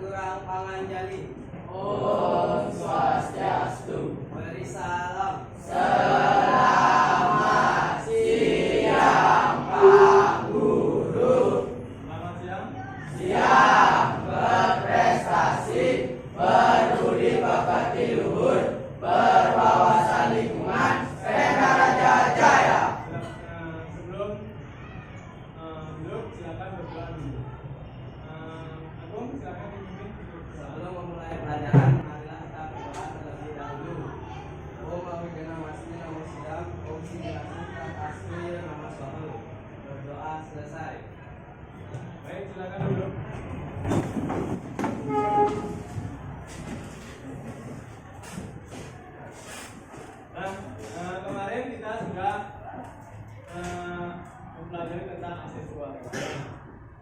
Kurang Panganjali. Om Swastiastu. Beri salam. Selamat siang Pak Guru. Selamat siang. Siap berprestasi, peduli pekerti luhur, berwawasan lingkungan, Pemda Raja Jaya. Sebelum duduk, silakan berdoa dulu. Agung, silakan dipimpin. Sebelum memulai pelajaran, marilah kita berdoa terlebih dahulu. Om Awigana Masni Namo Sidam, Om Sidilasun Asli Nama Swahu. Berdoa selesai. Baik, silakan duduk. Nah, kemarin kita sudah mempelajari tentang asesor.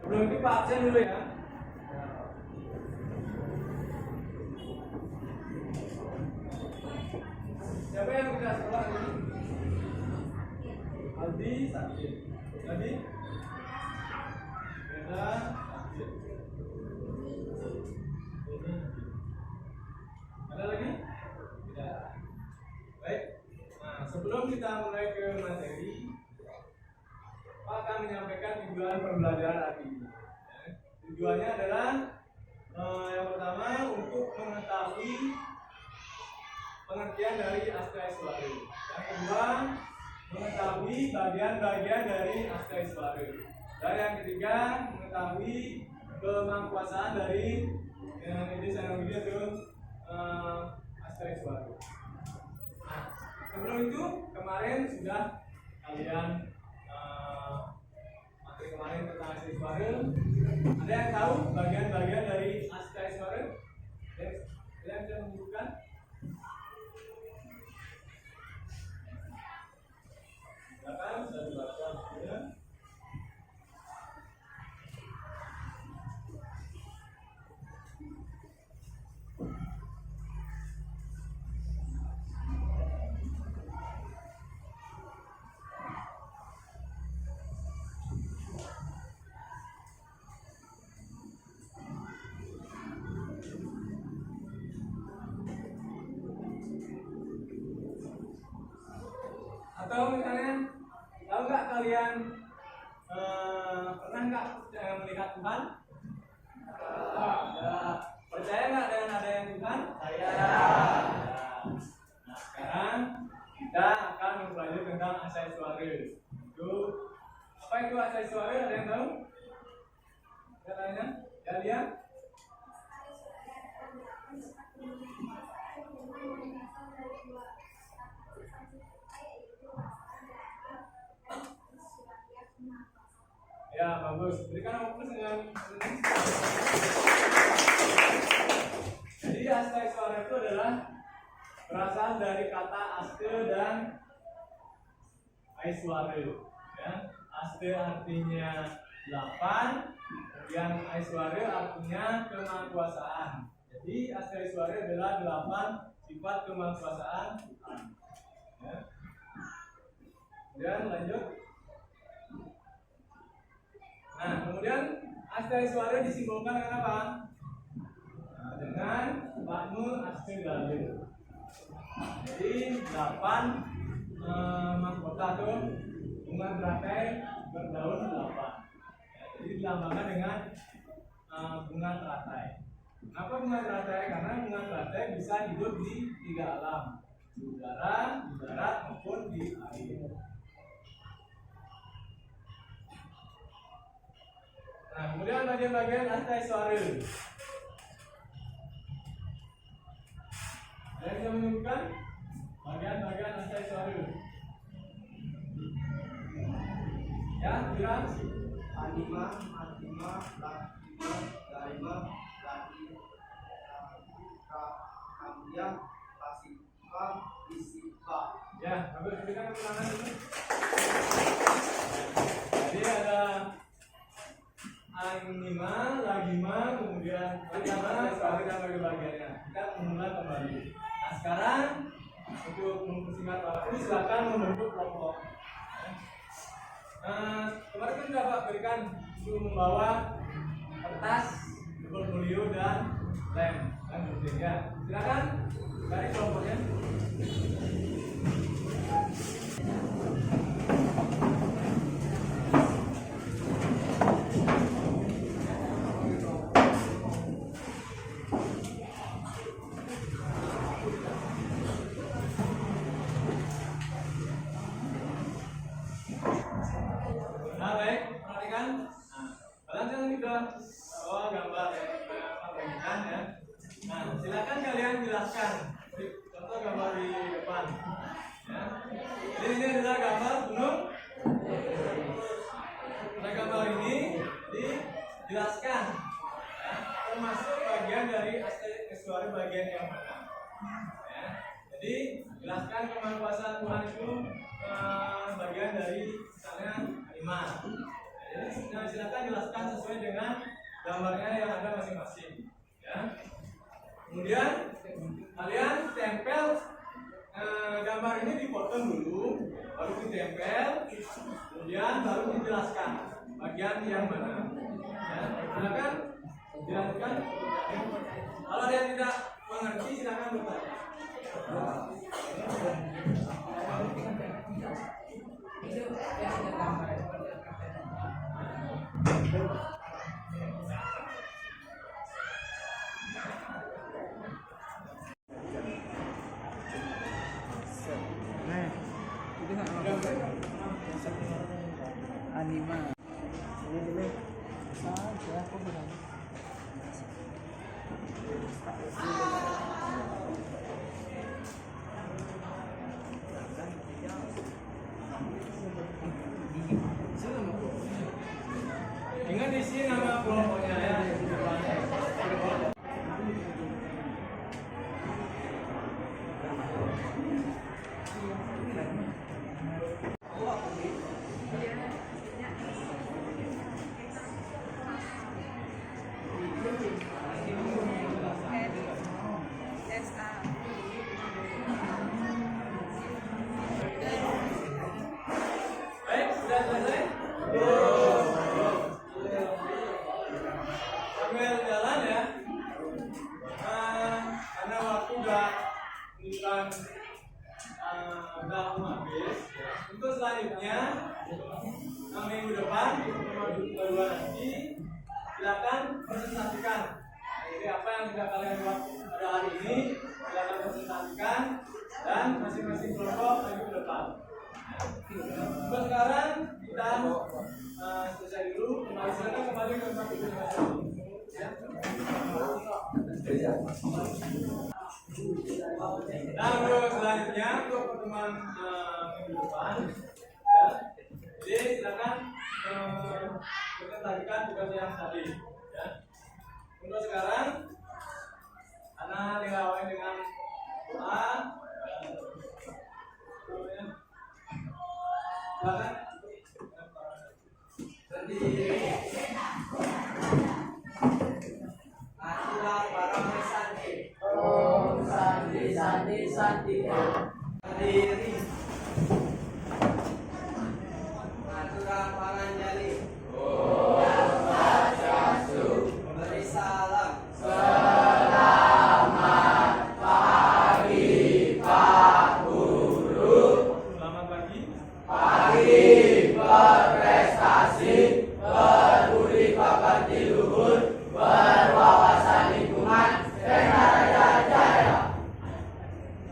Sebelum itu Pak absen dulu ya. Siapa yang tidak sekolah ini? Aldi sakit. Tadi? Beda sakit. Ini. Ada lagi? Tidak. Baik. Nah, sebelum kita mulai ke materi, Pak akan menyampaikan tujuan pembelajaran hari ini. Ya. Tujuannya adalah yang pertama untuk mengetahui pengertian dari Astaiswara. Yang kedua, mengetahui bagian-bagian dari Astaiswara. Dan yang ketiga, mengetahui kemampuan dari ini saya namanya itu Astaiswara. Nah, sebelum itu kemarin sudah kalian materi kemarin tentang Astaiswara. Ada yang tahu bagian-bagian dari Astaiswara? Kalian bisa menunjukkan? Silakan, bisa dibaca ya. Atau misalnya tahu nggak kalian pernah nggak melihat Tuhan? Ya. Percaya nggak dengan adanya Tuhan? Saya. Nah, sekarang kita akan mempelajari tentang Astaiswara. Itu apa itu Astaiswara? Ada yang tahu? Katanya, kalian? Ya, bagus. Berikan fokus dengan ini. Jadi Astaiswara itu adalah berasal dari kata aste dan aiswara. Ya. Aste artinya 8, kemudian aiswara artinya kemahakuasaan. Jadi Astaiswara adalah 8 sifat kemahakuasaan Tuhan. Ya. Kemudian lanjut. Nah, kemudian Astaiswara disimbolkan dengan apa? Nah, dengan Patmu Astegalir. Jadi 8 mahkota itu bunga teratai berdaun 8. Ya, jadi dilambangkan dengan bunga teratai. Kenapa bunga teratai? Karena bunga teratai bisa hidup di 3 alam, di udara, di darat maupun di air. Nah, kemudian bagian-bagian Astaiswara. Ada yang bisa menyebutkan bagian-bagian Astaiswara? Ya, kira? Anima, Anima, Lakima, Daima, Laki, Kamya, Pasipa, Isipa. Ya, bagus. Berikan keterangan ini. Jadi ada Anima, Lagima, kemudian Anima, Astaiswara dan bagian-bagiannya. Kita mengulang kembali. Nah, sekarang untuk mempersingkat waktu, silakan membentuk kelompok. Kemarin kan Bapak berikan untuk membawa kertas, portfolio dan lem dan gunting ya. Silakan dari kelompoknya. Nah, baik, perhatikan. Nah, kalian jangan sudah bawa gambar ya, bagikan ya. Nah, silakan kalian jelaskan. Contoh gambar di depan. Ya. Jadi ini adalah gambar gunung. Pada gambar ini dijelaskan, ya, termasuk bagian dari aspek estuari bagian yang mana. Ya. Jadi jelaskan kemanfaatan Tuhan itu bagian dari misalnya iman. Jadi silakan jelaskan sesuai dengan gambarnya yang ada masing-masing. Ya. Kemudian kalian tempel gambar ini dipotong dulu, baru ditempel, kemudian baru dijelaskan bagian yang mana. Ya. Silakan dilanjutkan. Kalau ada yang tidak mengerti silakan bertanya. Anima. Ini saja aku bilang. Ingat di sini nama kelompoknya ya. Baik, sudah selesai? Sambil jalan ya. Karena waktu udah habis. Untuk selanjutnya minggu depan kedua nanti silakan presentasikan. Jadi apa yang sudah kalian buat pada hari ini silakan presentasikan dan masing-masing kelompok minggu depan. Untuk sekarang kita selesai dulu. Silakan kembali ke tempat duduk masing-masing. Ya. Nah, untuk selanjutnya untuk pertemuan minggu depan, ya. Jadi silakan presentasikan tugas yang tadi. Ya. Untuk sekarang, anak diawali dengan doa. Silakan berdiri. Atulah para santi. Om Santi Santi Santi. Berdiri. Atulah panganjali. Om Swastiastu. Beri salam. Selamat pagi Pak Guru. Selamat pagi. Pagi berprestasi, berbudi pekerti luhur, berwawasan lingkungan, Sengaraja Jaya.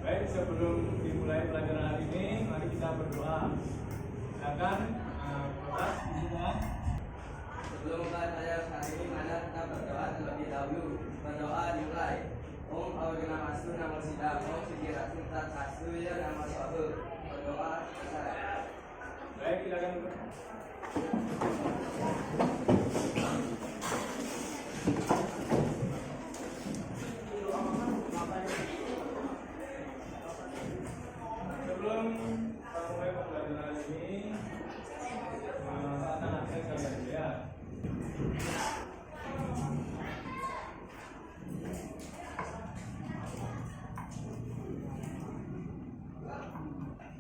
Baik, sebelum dimulai pelajaran hari ini, mari kita berdoa. Silakan kelas semua. Sebelum mulai pelajaran hari ini, mari kita berdoa terlebih dahulu. Berdoa dimulai. Om Awagenamastu Namo Sidam. Om Sigirasun Tatsastu Ya Namo Sohu. Berdoa selesai. Baik, silakan. Sebelum mulai pelajaran hari ini, anak-anak saya sekalian lihat.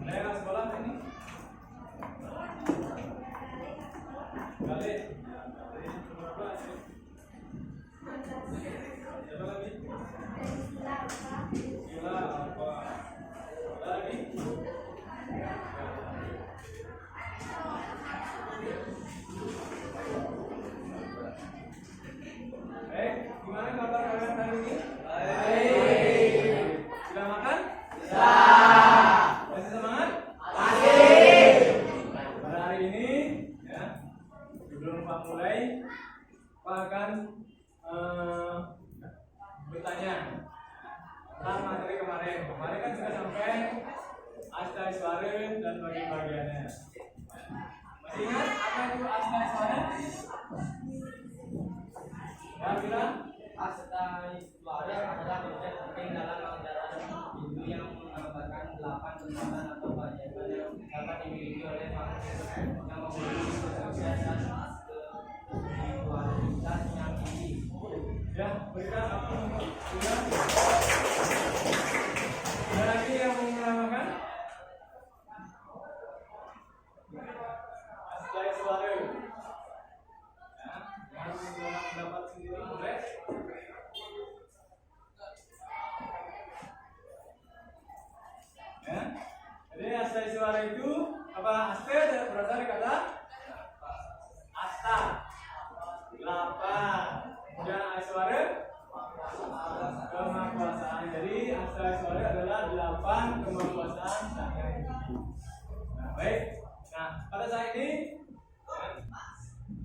Daerah sekolah ini? Balik. Baik, gimana kabar kalian hari ini? Baik. Sudah makan? Sudah. Masih semangat? Masih. Pada hari ini, ya, sebelum Pak mulai, Pak akan bertanya tentang materi kemarin. Kemarin kan sudah sampai Asta Iswara dan bagian-bagiannya. Masih ingat apa itu Asta Iswara? Ya, bilang. Asta Iswara adalah konsep penting dalam ajaran Hindu yang menggambarkan 8 kekuatan atau keajaiban yang dapat dimiliki oleh manusia yang memiliki kesuksesan dan spiritualitas yang tinggi. Ya, berikan aku sudah. Ada lagi yang mau menambahkan? Asta Iswara. Ya, jangan menggunakan pendapat sendiri boleh. Ya, jadi Asta Iswara itu apa? Asta berasal dari kata Asta, 8. Kemudian Aiswara kemakuasaan. Jadi Asta Aiswara adalah 8 kemakuasaan Sang Hyang Widi. Nah, baik. Nah, pada saat ini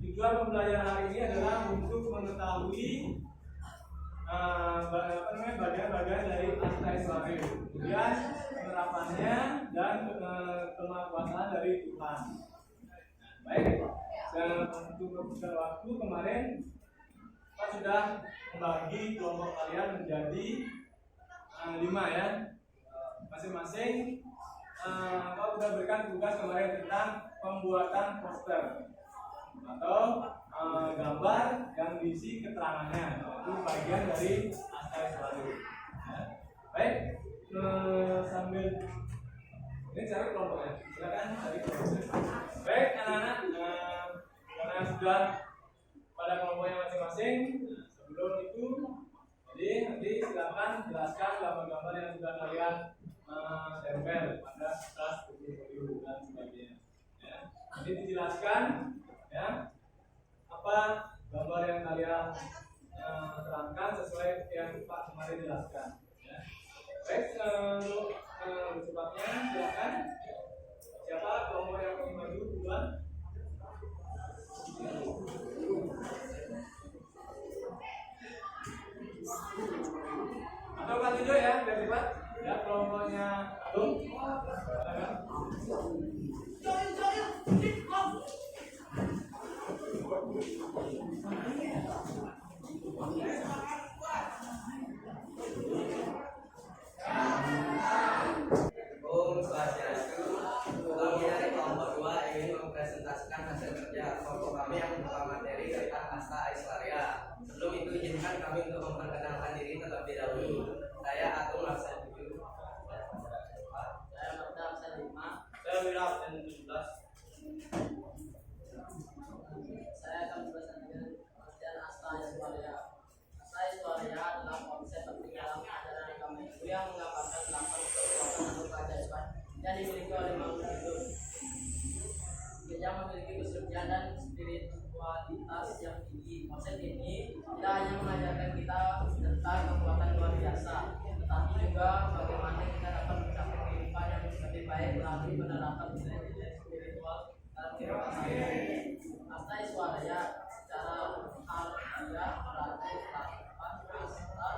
tujuan pembelajaran hari ini adalah untuk mengetahui bagian-bagian dari Asta Aiswara, kemudian penerapannya dan kemakuasaan dari Tuhan. Baik. Dan untuk beberapa waktu kemarin kita sudah membagi kelompok kalian menjadi 5 ya. Masing-masing Pak sudah berikan tugas kemarin tentang pembuatan poster atau gambar yang diisi keterangannya. Itu bagian dari Asta Iswara. Ya. Baik, sambil ini cari kelompoknya. Silakan cari kelompoknya. Baik, anak-anak, karena sudah pada kelompoknya masing-masing. Sebelum itu, jadi nanti silakan jelaskan gambar-gambar yang sudah kalian tempel pada kertas portfolio dan sebagainya. Ya. Nanti dijelaskan, ya, apa gambar yang kalian terangkan sesuai yang Pak kemarin jelaskan. Ya. Baik, untuk bersebabnya silakan. Siapa kelompok yang ingin maju duluan? Atau Pak tunjuk ya, biar cepat. Ya, kelompoknya Atung. Om Swastiastu. Kami dari kelompok 2 ingin mempresentasikan hasil kerja kelompok kami yang berupa materi tentang Asta Aiswara. Sebelum itu izinkan kami untuk memperkenalkan diri terlebih dahulu. Saya Atung Absen 7. Saya Marta Absen 5. Saya Wira Absen 17. Saya akan mempresentasikan pengertian Asta Aiswara. Asta Aiswara adalah konsep penting dalam ajaran agama Hindu yang menggambarkan 8 kekuatan atau keajaiban yang dimiliki oleh makhluk hidup. Yang memiliki kesucian dan spiritualitas yang tinggi. Konsep ini tidak hanya mengajarkan kita tentang kekuatan luar biasa, tetapi juga bagaimana kita dapat mencapai kehidupan yang lebih baik melalui penerapan nilai-nilai spiritual dalam kehidupan saya. Asta Aiswara secara harfiah berarti melakukan asta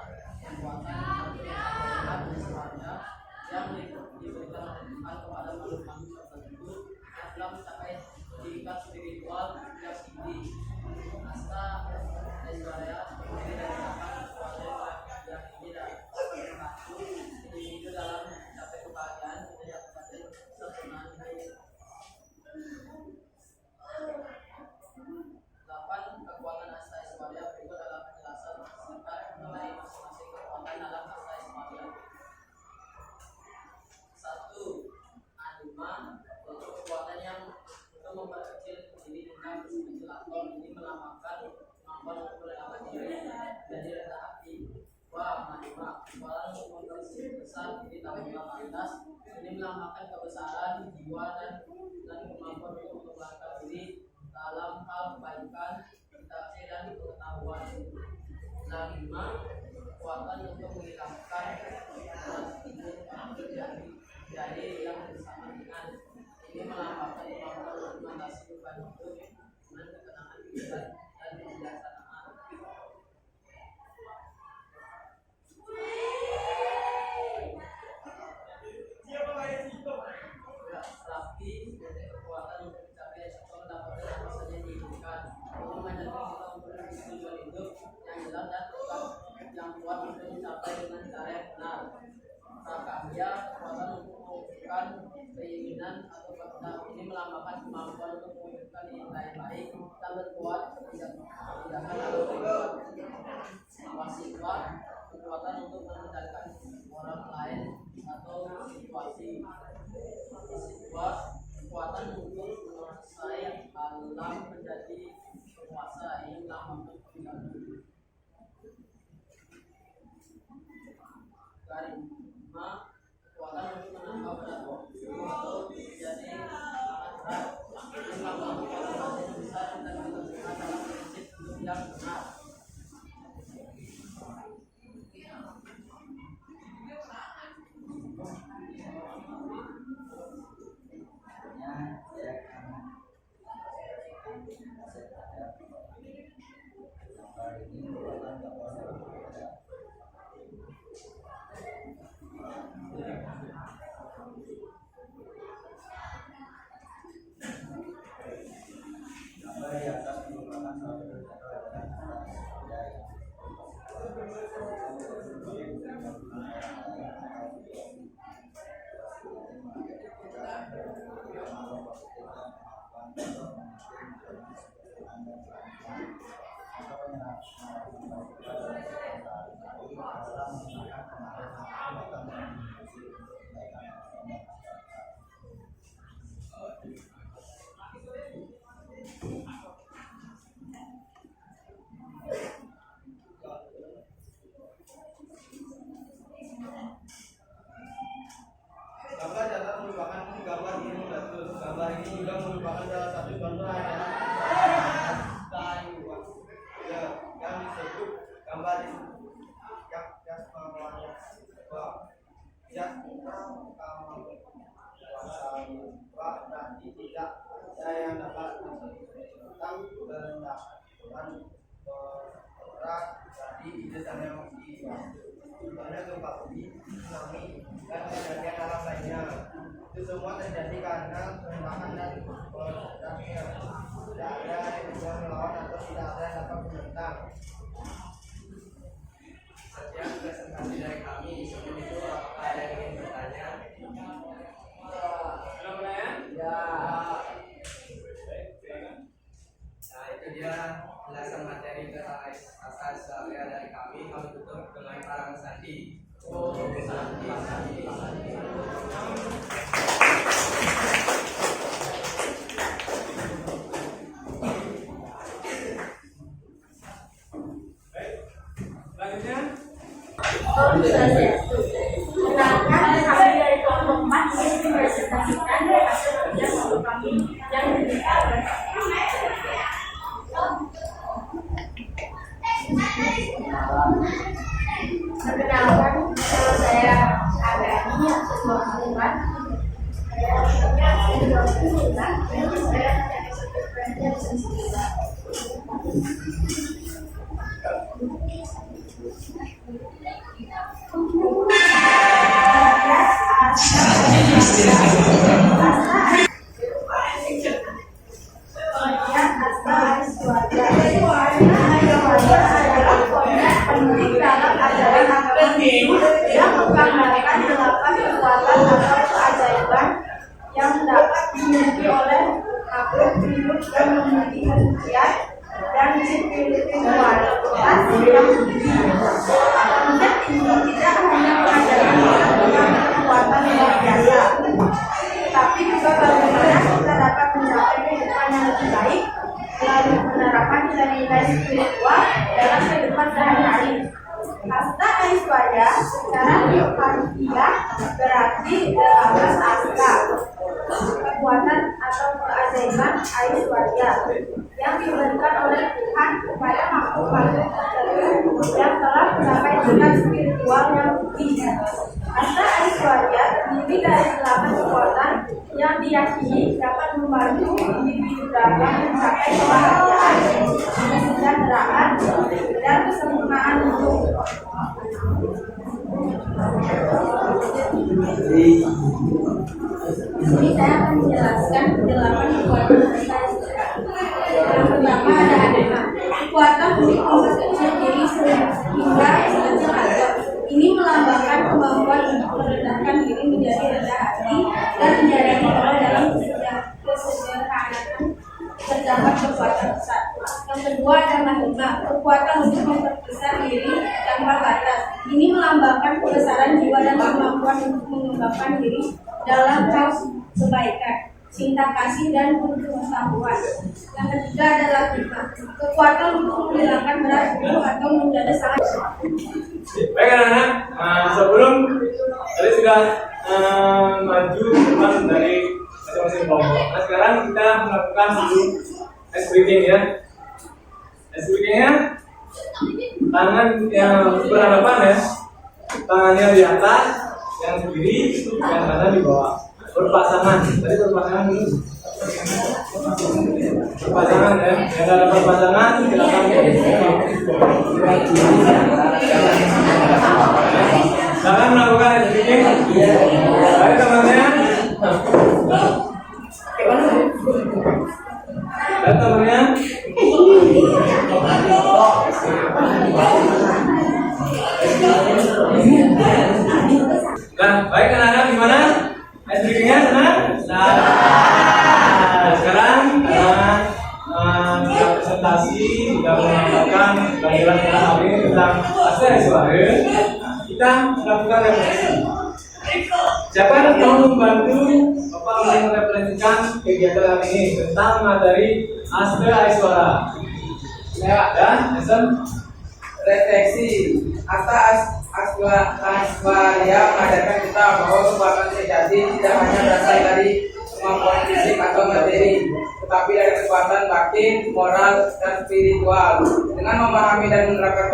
kekuatan Aiswara yang diberikan oleh Tuhan kepada makhluk-makhluk tertentu yang telah mencapai tingkat spiritual yang tinggi. Asta Aiswara terdiri dari 8 kekuatan yang tinggi dan satu individu dalam mencapai kebahagiaan menjadi mencapai kesempurnaan hidup. 8 kekuatan Asta Aiswara berikut adalah penjelasan singkat mengenai masing-masing kekuatan dalam Asta Aiswara. 1. Anima, yaitu kekuatan yang untuk memperkecil diri dengan sekecil atom. Ini melambangkan kemampuan untuk merelakan diri dari rendah hati. 2. Mahima, kekuatan untuk memperbesar diri tanpa batas. Ini melambangkan kebesaran jiwa dan kemampuan untuk mengembangkan diri dalam hal kebaikan, interaksi dan pengetahuan. prakarya, kekuatan untuk mewujudkan keinginan atau kehendak. Ini melambangkan kemampuan untuk mewujudkan nilai baik dan berbuat tindakan atau berbuat. Wasifah, kekuatan untuk mengendalikan orang lain atau situasi. Wasifah, kekuatan untuk menguasai alam menjadi penguasa. Ini melambangkan kebijakan. Karima, kekuatan untuk menambah berat atau menjadi berat. Ini melambangkan kekuatan yang besar dan ditentukan dalam prinsip yang benar. Gambar dapat merupakan gambar ilmu bagus. Gambar ini juga merupakan salah satu contoh adalah yang disebut gambar itu berarti tidak ada yang dapat tentang pendapat berat tadi ide dan emosi. Contohnya gempa bumi, tsunami, dan kejadian alam lainnya. Itu semua terjadi karena perombakan dan produknya. Tidak ada yang bisa melawan atau tidak ada yang dapat menentang. Sekian presentasi dari kami. Sebelum itu, apakah ada yang ingin bertanya? Ada pertanyaan? Ya. Nah, itu dia penjelasan materi tentang asal usul dari kami. Kami tutup dengan para sandi. Oh, sandi. Selanjutnya, Menangkan kami dari kelompok 4 ingin mempresentasikan hasil kerja kelompok kami yang diberikan oleh perkenalkan, saya Agani Asus Lingkungan. Yang menggambarkan 8 kekuatan atau keajaiban yang dapat dimiliki oleh makhluk hidup yang memiliki kesucian dan spiritualitas yang tinggi. Konsep ini tidak hanya mengajarkan kita tentang kekuatan luar biasa, tapi juga bagaimana kita dapat mencapai kehidupan yang lebih baik melalui penerapan nilai-nilai spiritual dalam kehidupan sehari-hari. Hasta Aishwarya secara harfiah berarti 18 hasta, kekuatan atau keajaiban Aishwarya yang diberikan oleh Tuhan kepada makhluk-makhluk tertentu yang telah mencapai tingkat spiritual yang tinggi. Hasta Aishwarya terdiri dari 8 kekuatan yang diyakini dapat membantu individu dalam mencapai kebahagiaan, kesejahteraan, dan kesempurnaan hidup. Ini saya akan menjelaskan 8 kekuatan Aishwarya. Yang pertama ada anima, kekuatan untuk memperkecil diri hingga sekecil atom. Ini melambangkan kemampuan kekuatan untuk memperbesar diri tanpa batas. Ini melambangkan kebesaran jiwa dan kemampuan untuk mengembangkan diri dalam hal kebaikan, cinta kasih, dan pengetahuan. Yang ketiga adalah hikmah, kekuatan untuk menghilangkan berat tubuh atau menjadi sangat. Baik anak-anak, sebelum tadi sudah maju ke depan dari masing-masing kelompok. Nah sekarang kita melakukan dulu ice breathing ya. Ice breathingnya tangan yang berhadapan ya, tangannya di atas, yang kiri, yang kanan di bawah. Berpasangan, tadi berpasangan dulu. Berpasangan ya, yang ada berpasangan silakan. Jangan melakukan ice breathing. Baik temannya. Dan temannya. Nah, baik anak-anak gimana? Ice breathing-nya senang? Nah, sekarang kita presentasi sudah menyampaikan pelajaran kita hari ini tentang Asta Aiswara. Kita melakukan refleksi. Siapa yang mau membantu Bapak untuk merefleksikan kegiatan hari ini tentang materi Asta Aiswara? Ya, dan Hasan. Refleksi. Aiswarya mengajarkan kita bahwa kekuatan sejati tidak hanya berasal dari kemampuan fisik atau materi, tetapi dari kekuatan batin, moral, dan spiritual. Dengan memahami dan menerapkan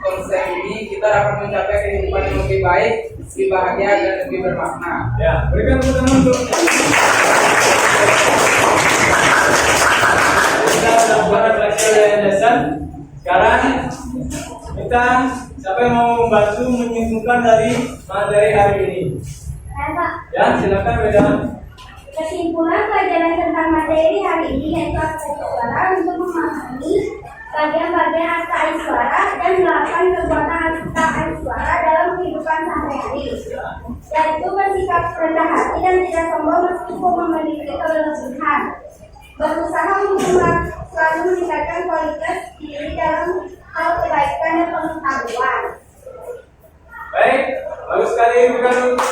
konsep ini, kita dapat mencapai kehidupan yang lebih baik, lebih bahagia, dan lebih bermakna. Ya, berikan tepuk tangan untuk kita sudah buat refleksi dari Hasan. Sekarang kita siapa yang mau membantu menyimpulkan dari materi hari ini? Ya, silakan Beda. Kesimpulan pelajaran tentang materi hari ini yaitu Asta Aiswara untuk memahami bagian-bagian Asta Aiswara dan melakukan kekuatan Asta Aiswara dalam kehidupan sehari-hari, yaitu bersikap rendah hati dan tidak sombong meskipun memiliki kelebihan, berusaha untuk selalu meningkatkan kualitas diri dalam hal kebaikan dan pengetahuan. Baik, bagus sekali bukan untuk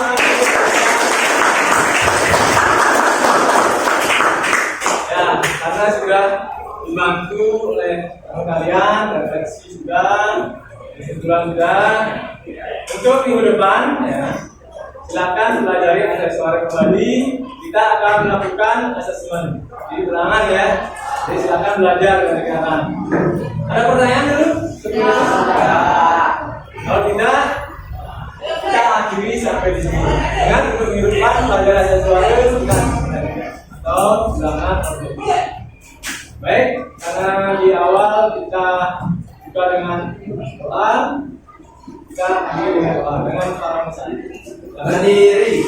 ya, karena sudah dibantu oleh kalian, refleksi sudah, kesimpulan sudah. Untuk minggu depan, ya, silakan pelajari Asta Aiswara kembali. Kita akan melakukan asesmen, jadi ulangan ya. Jadi silakan belajar dari kanan. Ada pertanyaan dulu? Ya. Kalau tidak, kita akhiri sampai di sini. Dengan untuk minggu depan belajar Asta Aiswara atau ulangan. Baik, karena di awal kita buka dengan doa, kita akhiri dengan doa dengan para pesan. Berdiri.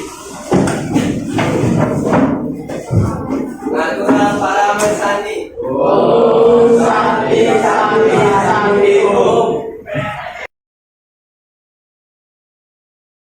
Lakukan para mesani.